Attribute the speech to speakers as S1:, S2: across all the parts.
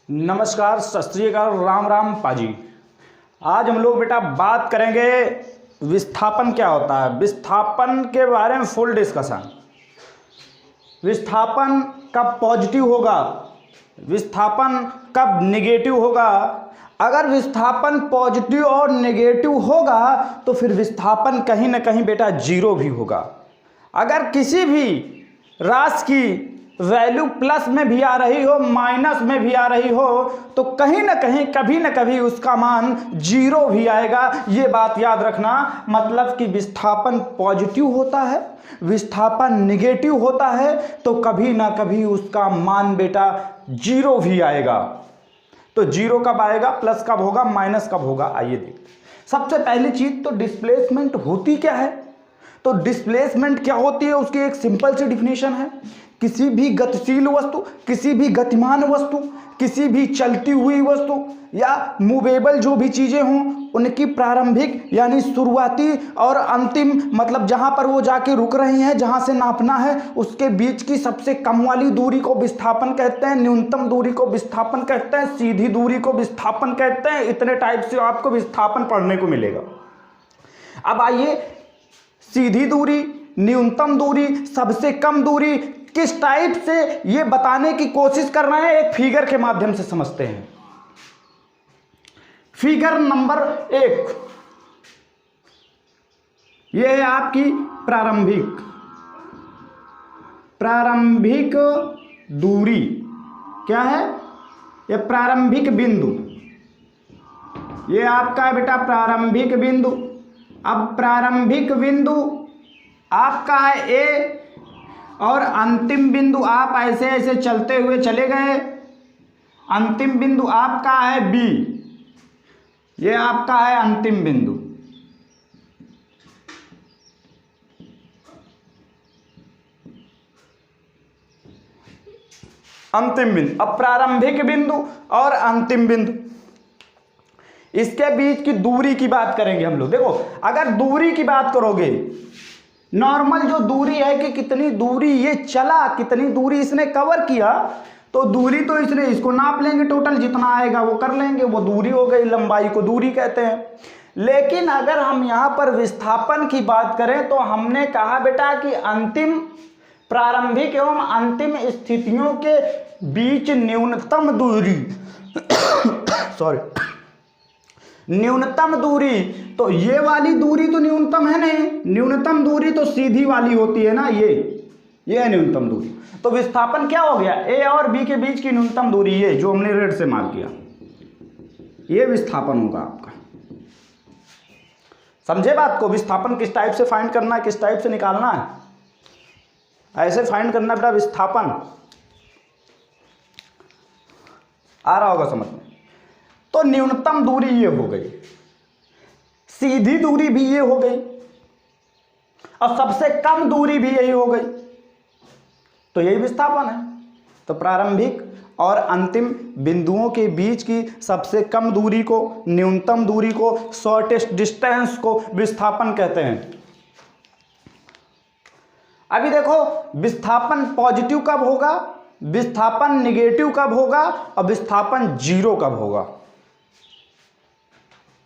S1: नमस्कार, सत श्री अकाल, राम राम पाजी। आज हम लोग बेटा बात करेंगे विस्थापन क्या होता है, विस्थापन के बारे में फुल डिस्कशन। विस्थापन कब पॉजिटिव होगा, विस्थापन कब नेगेटिव होगा। अगर विस्थापन पॉजिटिव और नेगेटिव होगा तो फिर विस्थापन कहीं ना कहीं बेटा जीरो भी होगा। अगर किसी भी राशि की वैल्यू प्लस में भी आ रही हो, माइनस में भी आ रही हो, तो कहीं ना कहीं कभी ना कभी उसका मान जीरो भी आएगा। ये बात याद रखना। मतलब कि विस्थापन पॉजिटिव होता है, विस्थापन निगेटिव होता है, तो कभी ना कभी उसका मान बेटा जीरो भी आएगा। तो जीरो कब आएगा, प्लस कब होगा, माइनस कब होगा, आइए देखते। सबसे पहली चीज तो डिस्प्लेसमेंट होती क्या है। तो डिस्प्लेसमेंट क्या होती है, उसकी एक सिंपल सी डिफिनेशन है। किसी भी गतिशील वस्तु, किसी भी गतिमान वस्तु, किसी भी चलती हुई वस्तु या मूवेबल जो भी चीजें हों, उनकी प्रारंभिक यानी शुरुआती और अंतिम, मतलब जहां पर वो जाके रुक रही हैं, जहां से नापना है, उसके बीच की सबसे कम वाली दूरी को विस्थापन कहते हैं, न्यूनतम दूरी को विस्थापन कहते हैं, सीधी दूरी को विस्थापन कहते हैं। इतने टाइप से आपको विस्थापन पढ़ने को मिलेगा। अब आइए, सीधी दूरी, न्यूनतम दूरी, सबसे कम दूरी किस टाइप से ये बताने की कोशिश कर रहे हैं, एक फिगर के माध्यम से समझते हैं। फिगर नंबर 1, ये है आपकी प्रारंभिक दूरी। क्या है ये? प्रारंभिक बिंदु। ये आपका बेटा प्रारंभिक बिंदु। अब प्रारंभिक बिंदु आपका है ए और अंतिम बिंदु आप ऐसे ऐसे चलते हुए चले गए, अंतिम बिंदु आपका है बी। ये आपका है अंतिम बिंदु। अंतिम बिंदु। अब प्रारंभिक बिंदु और अंतिम बिंदु, इसके बीच की दूरी की बात करेंगे हम लोग। देखो, अगर दूरी की बात करोगे, नॉर्मल जो दूरी है कि कितनी दूरी ये चला, कितनी दूरी इसने कवर किया, तो दूरी तो इसने इसको नाप लेंगे, टोटल जितना आएगा वो कर लेंगे, वो दूरी हो गई। लंबाई को दूरी कहते हैं। लेकिन अगर हम यहाँ पर विस्थापन की बात करें तो हमने कहा बेटा कि अंतिम, प्रारंभिक एवं अंतिम स्थितियों के बीच न्यूनतम दूरी सॉरी, न्यूनतम दूरी, तो ये वाली दूरी तो न्यूनतम है नहीं। न्यूनतम दूरी तो सीधी वाली होती है ना, ये है न्यूनतम दूरी। तो विस्थापन क्या हो गया, ए और बी के बीच की न्यूनतम दूरी, ये जो हमने रेड से मार्क किया, ये विस्थापन होगा आपका। समझे बात को? विस्थापन किस टाइप से फाइंड करना है, किस टाइप से निकालना है, ऐसे फाइंड करना बेटा विस्थापन। आ रहा होगा समझ में? तो न्यूनतम दूरी ये हो गई, सीधी दूरी भी ये हो गई, और सबसे कम दूरी भी यही हो गई। तो यही विस्थापन है। तो प्रारंभिक और अंतिम बिंदुओं के बीच की सबसे कम दूरी को, न्यूनतम दूरी को, शॉर्टेस्ट डिस्टेंस को विस्थापन कहते हैं। अभी देखो, विस्थापन पॉजिटिव कब होगा, विस्थापन निगेटिव कब होगा, और विस्थापन जीरो कब होगा।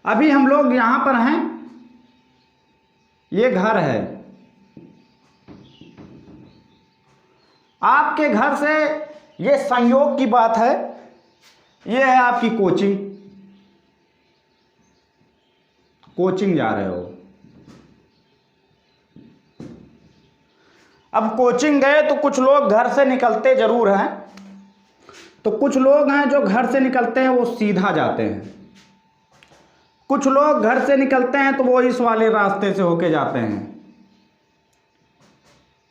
S1: अभी हम लोग यहां पर हैं, ये घर है, आपके घर से ये संयोग की बात है, ये है आपकी कोचिंग जा रहे हो। अब कोचिंग गए तो कुछ लोग घर से निकलते जरूर हैं, तो कुछ लोग हैं जो घर से निकलते हैं वो सीधा जाते हैं, कुछ लोग घर से निकलते हैं तो वो इस वाले रास्ते से होके जाते हैं,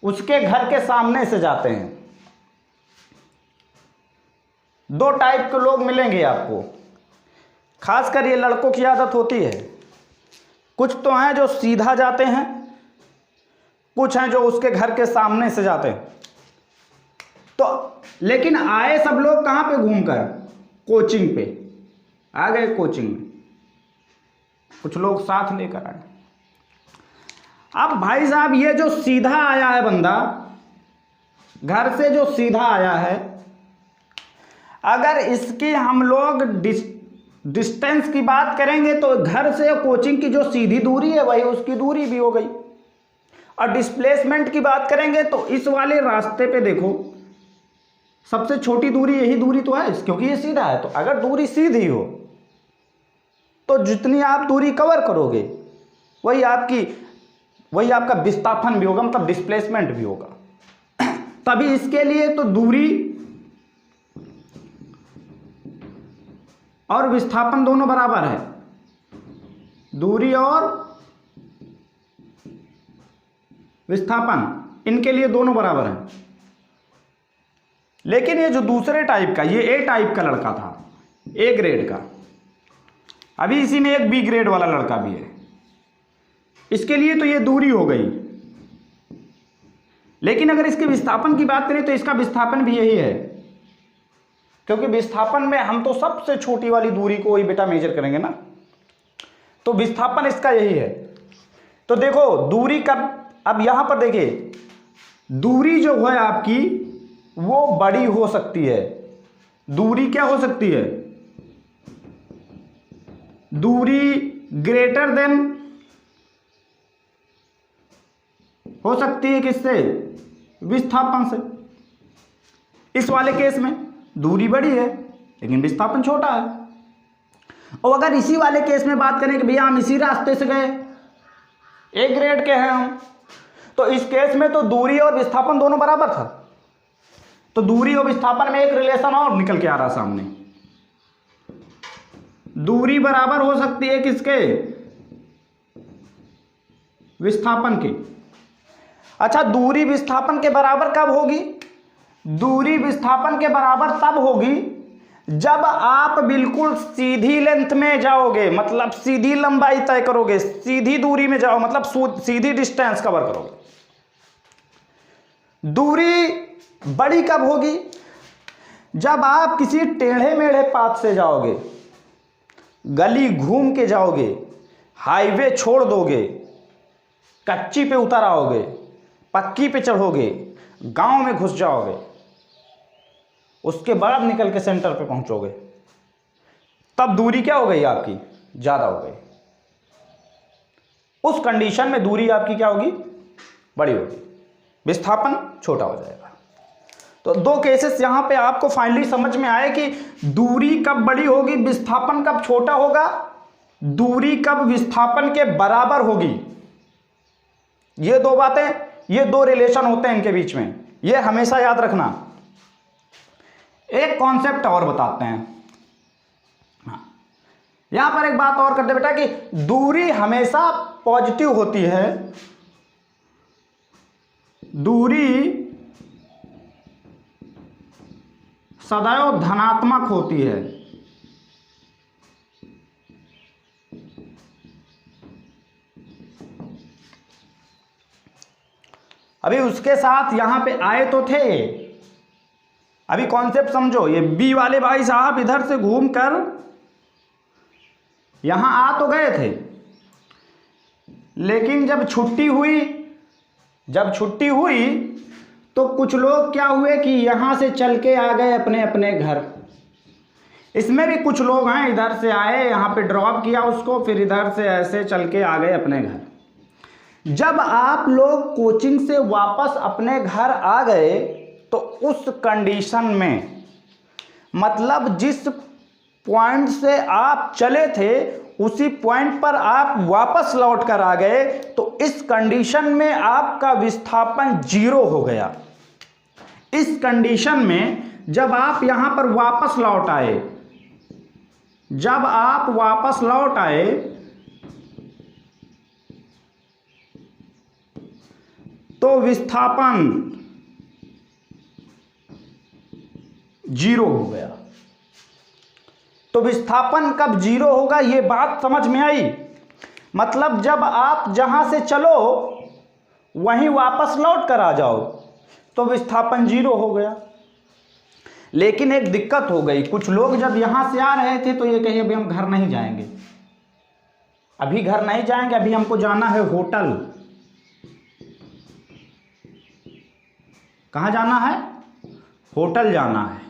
S1: उसके घर के सामने से जाते हैं। दो टाइप के लोग मिलेंगे आपको, खासकर ये लड़कों की आदत होती है। कुछ तो हैं जो सीधा जाते हैं, कुछ हैं जो उसके घर के सामने से जाते हैं। तो लेकिन आए सब लोग कहां पे घूमकर, कोचिंग पे आ गए। कोचिंग में कुछ लोग साथ लेकर आए। अब भाई साहब, ये जो सीधा आया है बंदा, घर से जो सीधा आया है, अगर इसकी हम लोग डिस्टेंस की बात करेंगे तो घर से कोचिंग की जो सीधी दूरी है वही उसकी दूरी भी हो गई। और डिस्प्लेसमेंट की बात करेंगे तो इस वाले रास्ते पे देखो सबसे छोटी दूरी यही दूरी तो है, क्योंकि ये सीधा है। तो अगर दूरी सीधी हो तो जितनी आप दूरी कवर करोगे वही आपका विस्थापन भी होगा, मतलब डिस्प्लेसमेंट भी होगा। तभी इसके लिए तो दूरी और विस्थापन दोनों बराबर है, दूरी और विस्थापन इनके लिए दोनों बराबर हैं। लेकिन ये जो दूसरे टाइप का, ये ए टाइप का लड़का था, ए ग्रेड का, अभी इसी में एक बी ग्रेड वाला लड़का भी है, इसके लिए तो ये दूरी हो गई। लेकिन अगर इसके विस्थापन की बात करें तो इसका विस्थापन भी यही है, क्योंकि विस्थापन में हम तो सबसे छोटी वाली दूरी को ही बेटा मेजर करेंगे ना, तो विस्थापन इसका यही है। तो देखो दूरी का, अब यहां पर देखिए दूरी जो है आपकी वो बड़ी हो सकती है। दूरी क्या हो सकती है? दूरी ग्रेटर देन हो सकती है किससे? विस्थापन से। इस वाले केस में दूरी बड़ी है लेकिन विस्थापन छोटा है। और अगर इसी वाले केस में बात करें कि भैया हम इसी रास्ते से गए, ए ग्रेड के हैं हम, तो इस केस में तो दूरी और विस्थापन दोनों बराबर था। तो दूरी और विस्थापन में एक रिलेशन और निकल के आ रहा सामने। दूरी बराबर हो सकती है किसके? विस्थापन के। अच्छा, दूरी विस्थापन के बराबर कब होगी? दूरी विस्थापन के बराबर तब होगी जब आप बिल्कुल सीधी लेंथ में जाओगे, मतलब सीधी लंबाई तय करोगे, सीधी दूरी में जाओ, मतलब सीधी डिस्टेंस कवर करोगे। दूरी बड़ी कब होगी? जब आप किसी टेढ़े मेढ़े पाथ से जाओगे, गली घूम के जाओगे, हाईवे छोड़ दोगे, कच्ची पे उतर आओगे, पक्की पे चढ़ोगे, गांव में घुस जाओगे, उसके बाद निकल के सेंटर पे पहुंचोगे, तब दूरी क्या हो गई आपकी? ज्यादा हो गई। उस कंडीशन में दूरी आपकी क्या होगी? बड़ी होगी, विस्थापन छोटा हो जाएगा। तो दो केसेस यहां पे आपको फाइनली समझ में आए कि दूरी कब बड़ी होगी, विस्थापन कब छोटा होगा, दूरी कब विस्थापन के बराबर होगी। ये दो बातें, ये दो रिलेशन होते हैं इनके बीच में, ये हमेशा याद रखना। एक कॉन्सेप्ट और बताते हैं, यहां पर एक बात और कर दे बेटा कि दूरी हमेशा पॉजिटिव होती है, दूरी सदैव धनात्मक होती है। अभी उसके साथ यहां पे आए तो थे, अभी कॉन्सेप्ट समझो। ये बी वाले भाई साहब इधर से घूमकर यहां आ तो गए थे, लेकिन जब छुट्टी हुई तो कुछ लोग क्या हुए कि यहां से चल के आ गए अपने अपने घर। इसमें भी कुछ लोग हैं, इधर से आए, यहां पे ड्रॉप किया उसको, फिर इधर से ऐसे चल के आ गए अपने घर। जब आप लोग कोचिंग से वापस अपने घर आ गए तो उस कंडीशन में, मतलब जिस पॉइंट से आप चले थे उसी पॉइंट पर आप वापस लौट कर आ गए, तो इस कंडीशन में आपका विस्थापन 0 हो गया। इस कंडीशन में जब आप यहां पर वापस लौट आए, जब आप वापस लौट आए तो विस्थापन 0 हो गया। तो विस्थापन कब 0 होगा, ये बात समझ में आई? मतलब जब आप जहां से चलो वहीं वापस लौट कर आ जाओ तो विस्थापन 0 हो गया। लेकिन एक दिक्कत हो गई, कुछ लोग जब यहां से आ रहे थे तो ये कहे अभी हम घर नहीं जाएंगे, अभी घर नहीं जाएंगे, अभी हमको जाना है होटल। कहाँ जाना है? होटल जाना है।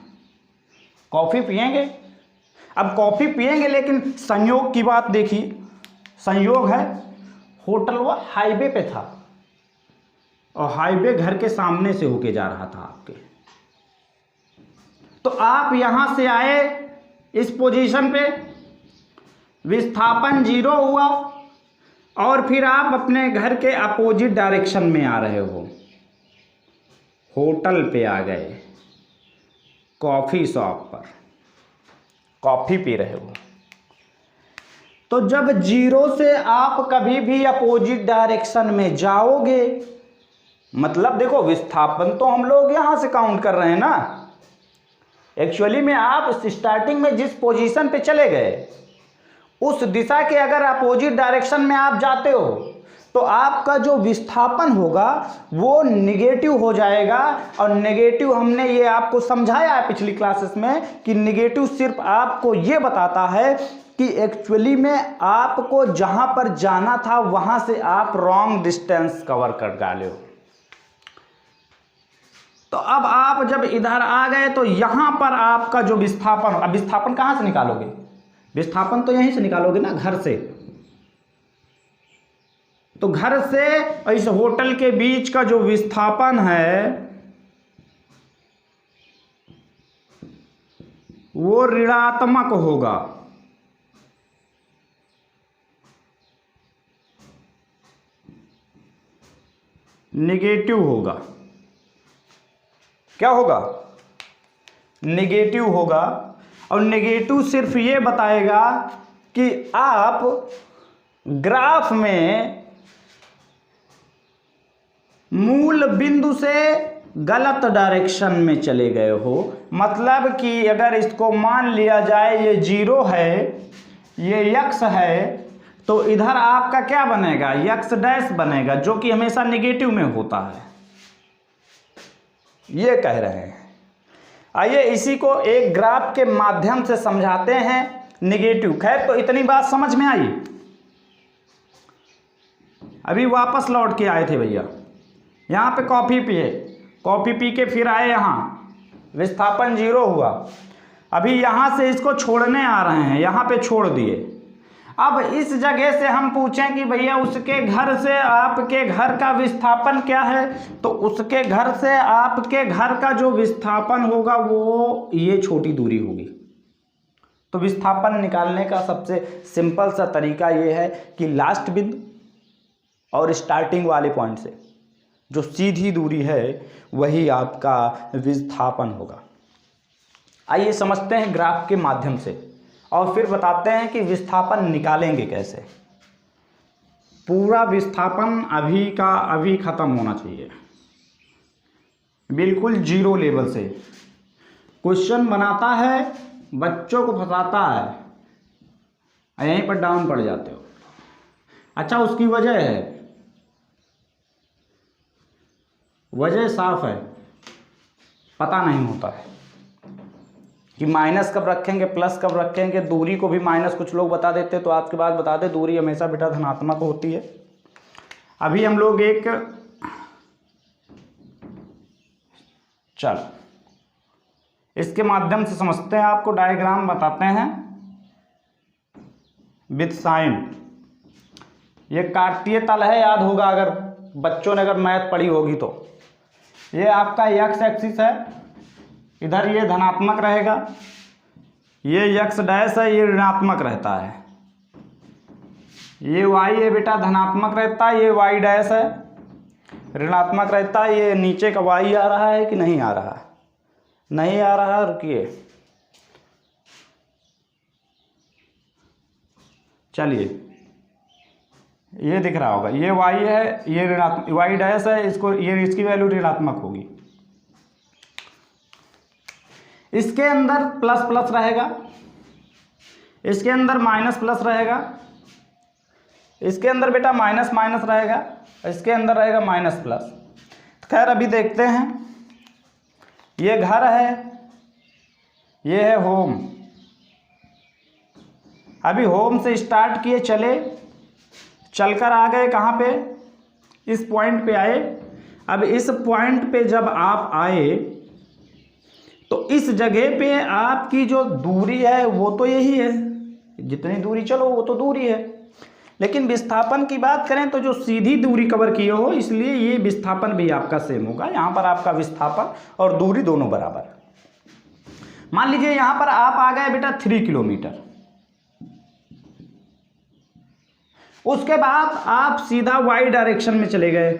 S1: कॉफ़ी पिएंगे। अब कॉफ़ी पिएंगे लेकिन संयोग की बात देखिए, संयोग है होटल वो हाईवे पे था और हाईवे घर के सामने से होके जा रहा था आपके, तो आप यहां से आए इस पोजीशन पे, विस्थापन 0 हुआ और फिर आप अपने घर के अपोजिट डायरेक्शन में आ रहे हो, होटल पे आ गए, कॉफ़ी शॉप पर कॉफ़ी पी रहे हो। तो जब 0 से आप कभी भी अपोजिट डायरेक्शन में जाओगे, मतलब देखो विस्थापन तो हम लोग यहां से काउंट कर रहे हैं ना, एक्चुअली में आप स्टार्टिंग में जिस पोजीशन पे चले गए उस दिशा के अगर अपोजिट डायरेक्शन में आप जाते हो तो आपका जो विस्थापन होगा वो नेगेटिव हो जाएगा। और नेगेटिव हमने ये आपको समझाया है पिछली क्लासेस में कि नेगेटिव सिर्फ आपको ये बताता है कि एक्चुअली में आपको जहां पर जाना था वहां से आप रॉन्ग डिस्टेंस कवर कर डाले हो। तो अब आप जब इधर आ गए तो यहां पर आपका जो विस्थापन, अब विस्थापन कहां से निकालोगे, विस्थापन तो यहीं से निकालोगे ना, घर से। तो घर से और इस होटल के बीच का जो विस्थापन है वो ऋणात्मक होगा, नेगेटिव होगा। क्या होगा, नेगेटिव होगा। और नेगेटिव सिर्फ ये बताएगा कि आप ग्राफ में मूल बिंदु से गलत डायरेक्शन में चले गए हो। मतलब कि अगर इसको मान लिया जाए ये 0 है, ये x है, तो इधर आपका क्या बनेगा, x डैश बनेगा, जो कि हमेशा नेगेटिव में होता है, ये कह रहे हैं। आइए इसी को एक ग्राफ के माध्यम से समझाते हैं, नेगेटिव। खैर तो इतनी बात समझ में आई। अभी वापस लौट के आए थे भैया, यहाँ पे कॉफ़ी पिए, कॉफ़ी पी के फिर आए यहाँ, विस्थापन 0 हुआ। अभी यहाँ से इसको छोड़ने आ रहे हैं, यहाँ पे छोड़ दिए। अब इस जगह से हम पूछें कि भैया उसके घर से आपके घर का विस्थापन क्या है, तो उसके घर से आपके घर का जो विस्थापन होगा वो ये छोटी दूरी होगी। तो विस्थापन निकालने का सबसे सिंपल सा तरीका ये है कि लास्ट बिंदु और स्टार्टिंग वाले पॉइंट से जो सीधी दूरी है वही आपका विस्थापन होगा। आइए समझते हैं ग्राफ के माध्यम से और फिर बताते हैं कि विस्थापन निकालेंगे कैसे। पूरा विस्थापन अभी का अभी ख़त्म होना चाहिए, बिल्कुल 0 लेवल से। क्वेश्चन बनाता है, बच्चों को फंसाता है, यहीं पर डाउन पड़ जाते हो। अच्छा, उसकी वजह है, वजह साफ है, पता नहीं होता है कि माइनस कब रखेंगे प्लस कब रखेंगे। दूरी को भी माइनस कुछ लोग बता देते, तो आपके बाद बता दें दूरी हमेशा बेटा धनात्मक होती है। अभी हम लोग एक चल इसके माध्यम से समझते हैं, आपको डायग्राम बताते हैं विद साइन। ये काटतीय तल है, याद होगा अगर बच्चों ने अगर मैथ पढ़ी होगी तो। ये आपका x एक्सिस है, इधर ये धनात्मक रहेगा, ये x डैश है, ये ऋणात्मक रहता है। ये y है बेटा धनात्मक रहता है, ये y डैश है ऋणात्मक रहता है। ये नीचे का y आ रहा है कि नहीं आ रहा, नहीं आ रहा, रुकिए चलिए, ये दिख रहा होगा, ये y है, ये ऋणात्मक y डैश है, इसको ये इसकी वैल्यू ऋणात्मक होगी। इसके अंदर प्लस प्लस रहेगा, इसके अंदर माइनस प्लस रहेगा, इसके अंदर बेटा माइनस माइनस रहेगा, इसके अंदर रहेगा माइनस प्लस। खैर अभी देखते हैं, ये घर है, ये है होम। अभी होम से स्टार्ट किए, चले, चलकर आ गए कहाँ पे, इस पॉइंट पे आए। अब इस पॉइंट पे जब आप आए तो इस जगह पे आपकी जो दूरी है वो तो यही है, जितनी दूरी चलो वो तो दूरी है। लेकिन विस्थापन की बात करें तो जो सीधी दूरी कवर किए हो, इसलिए ये विस्थापन भी आपका सेम होगा। यहाँ पर आपका विस्थापन और दूरी दोनों बराबर। मान लीजिए यहाँ पर आप आ गए बेटा 3 किलोमीटर, उसके बाद आप सीधा वाई डायरेक्शन में चले गए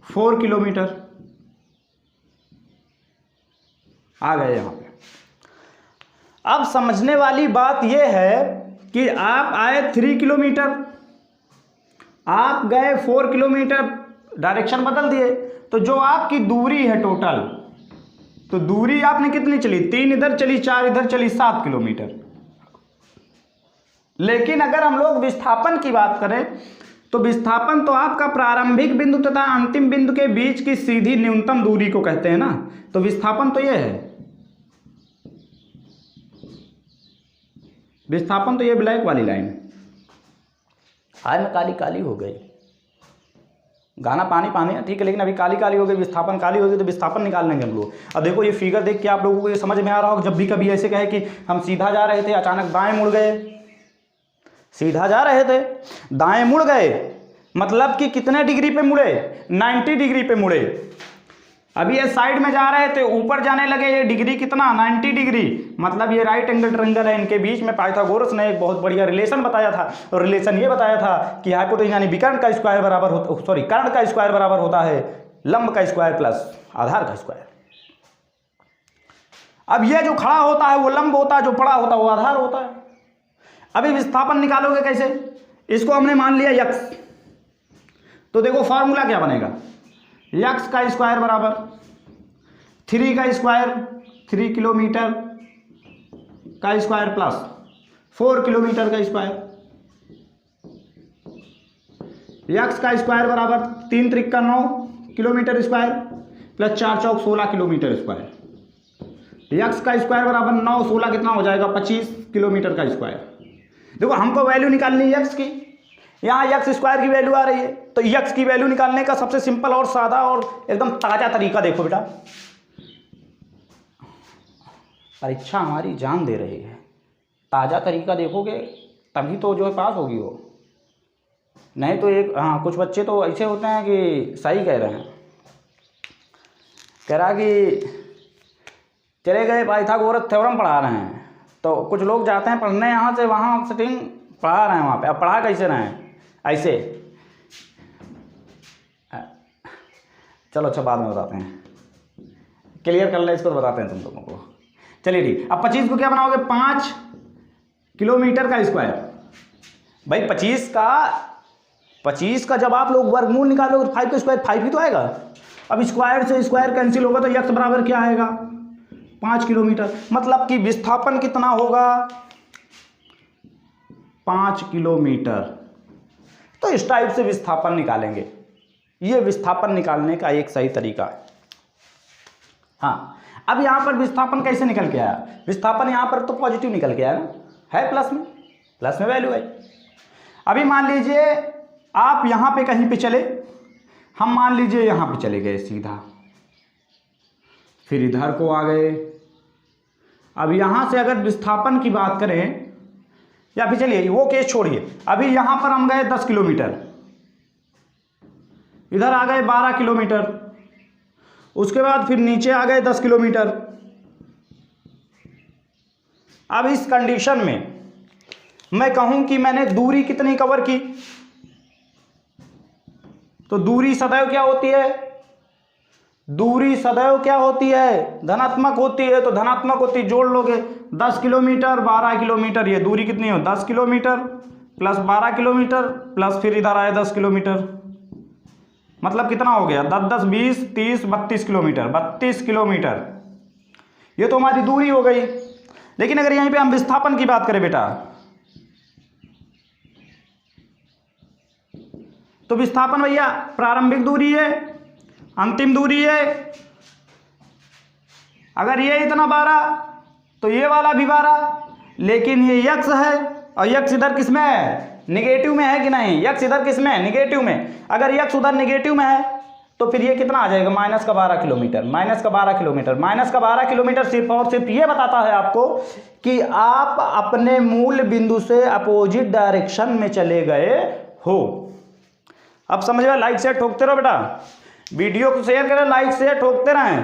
S1: 4 किलोमीटर, आ गए यहाँ पे। अब समझने वाली बात यह है कि आप आए 3 किलोमीटर, आप गए 4 किलोमीटर, डायरेक्शन बदल दिए, तो जो आपकी दूरी है टोटल, तो दूरी आपने कितनी चली, 3 इधर चली, 4 इधर चली, 7 किलोमीटर। लेकिन अगर हम लोग विस्थापन की बात करें तो विस्थापन तो आपका प्रारंभिक बिंदु तथा अंतिम बिंदु के बीच की सीधी न्यूनतम दूरी को कहते हैं ना। तो विस्थापन तो यह है, विस्थापन तो ये ब्लैक वाली लाइन है। आज में काली काली हो गई, गाना पानी पानी है ठीक है, लेकिन अभी काली काली हो गई, विस्थापन काली हो गई, तो विस्थापन निकाल लेंगे हम लोग। अब देखो ये फिगर देख के आप लोगों को ये समझ में आ रहा होगा, जब भी कभी ऐसे कहे कि हम सीधा जा रहे थे अचानक दाएं मुड़ गए, सीधा जा रहे थे दाएं मुड़ गए, मतलब कि कितने डिग्री पे मुड़े, 90 डिग्री पे मुड़े। अभी ये साइड में जा रहे थे, ऊपर जाने लगे, ये डिग्री कितना, 90 डिग्री, मतलब ये राइट एंगल ट्रायंगल है। इनके बीच में पाइथागोरस ने एक बहुत बढ़िया रिलेशन बताया था, और रिलेशन ये बताया था कि हाइपोटेन्यूज यानी विकर्ण का स्क्वायर बराबर होता, सॉरी कर्ण का स्क्वायर बराबर होता है लंब का स्क्वायर प्लस आधार का स्क्वायर। अब ये जो खड़ा होता है वो लंब होता है, जो पड़ा होता है वो आधार होता है। अभी विस्थापन निकालोगे कैसे, इसको हमने मान लिया यक्स, तो देखो फॉर्मूला क्या बनेगा, यक्स का स्क्वायर बराबर 3 का स्क्वायर, 3 किलोमीटर का स्क्वायर प्लस 4 किलोमीटर का स्क्वायर, यक्स का स्क्वायर बराबर 3 त्रिक 9 किलोमीटर स्क्वायर प्लस 4 चौक 16 किलोमीटर स्क्वायर। यक्स का स्क्वायर बराबर 9 16 कितना हो जाएगा, 25 किलोमीटर का स्क्वायर। देखो हमको वैल्यू निकालनी है यक्स की, यहाँ यक्स स्क्वायर की वैल्यू आ रही है, तो यक्स की वैल्यू निकालने का सबसे सिंपल और सादा और एकदम ताज़ा तरीका देखो बेटा, परीक्षा हमारी जान दे रही है, ताज़ा तरीका देखोगे तभी तो जो है पास होगी वो, नहीं तो एक हाँ कुछ बच्चे तो ऐसे होते हैं कि सही कह रहे हैं, कह रहा कि चले गए पाइथागोरस थ्योरम पढ़ा रहे हैं, तो कुछ लोग जाते हैं पढ़ने यहाँ से वहाँ सेटिंग पढ़ा रहे हैं वहाँ पे। अब पढ़ा कैसे रहे हैं ऐसे, चलो अच्छा बाद में बताते हैं, क्लियर कर ले इसको तो बताते हैं तुम लोगों को। चलिए ठीक, अब 25 को क्या बनाओगे, 5 किलोमीटर का स्क्वायर। भाई 25 का जब आप लोग वर्गमूल निकालोगे 5 का स्क्वायर 5 ही तो आएगा। अब स्क्वायर से स्क्वायर कैंसिल होगा तो यक्स बराबर क्या आएगा, 5 किलोमीटर, मतलब कि विस्थापन कितना होगा, 5 किलोमीटर। तो इस टाइप से विस्थापन निकालेंगे, ये विस्थापन निकालने का एक सही तरीका है। हाँ, अब यहाँ पर विस्थापन कैसे निकल के आया, विस्थापन यहाँ पर तो पॉजिटिव निकल के आया ना, है प्लस में वैल्यू है। अभी मान लीजिए आप यहाँ पे कहीं पे चले, हम मान लीजिए यहाँ पे चले गए सीधा, फिर इधर को आ गए। अब यहाँ से अगर विस्थापन की बात करें, या फिर चलिए वो केस छोड़िए, अभी यहाँ पर हम गए 10 किलोमीटर, इधर आ गए 12 किलोमीटर, उसके बाद फिर नीचे आ गए 10 किलोमीटर। अब इस कंडीशन में मैं कहूं कि मैंने दूरी कितनी कवर की, तो दूरी सदैव क्या होती है, दूरी सदैव क्या होती है, धनात्मक होती है। तो धनात्मक होती जोड़ लोगे, 10 किलोमीटर 12 किलोमीटर, ये दूरी कितनी हो, 10 किलोमीटर प्लस 12 किलोमीटर प्लस फिर इधर आए 10 किलोमीटर, मतलब कितना हो गया, 10 10 20 30 32 किलोमीटर, 32 किलोमीटर, ये तो हमारी दूरी हो गई। लेकिन अगर यहीं पे हम विस्थापन की बात करें बेटा, तो विस्थापन भैया प्रारंभिक दूरी है, अंतिम दूरी है। अगर ये इतना 12 तो ये वाला भी 12, लेकिन ये यक्स है और यक्स इधर किस में है, निगेटिव में है कि नहीं, यक्स इधर किस में है, निगेटिव में। अगर यक्स उधर निगेटिव में है तो फिर ये कितना आ जाएगा, माइनस का 12 किलोमीटर। माइनस का 12 किलोमीटर, माइनस का 12 किलोमीटर सिर्फ और सिर्फ ये बताता है आपको कि आप अपने मूल बिंदु से अपोजिट डायरेक्शन में चले गए हो। अब समझ में, लाइक से ठोकते रहो बेटा, वीडियो को शेयर करें, लाइक से ठोकते रहें।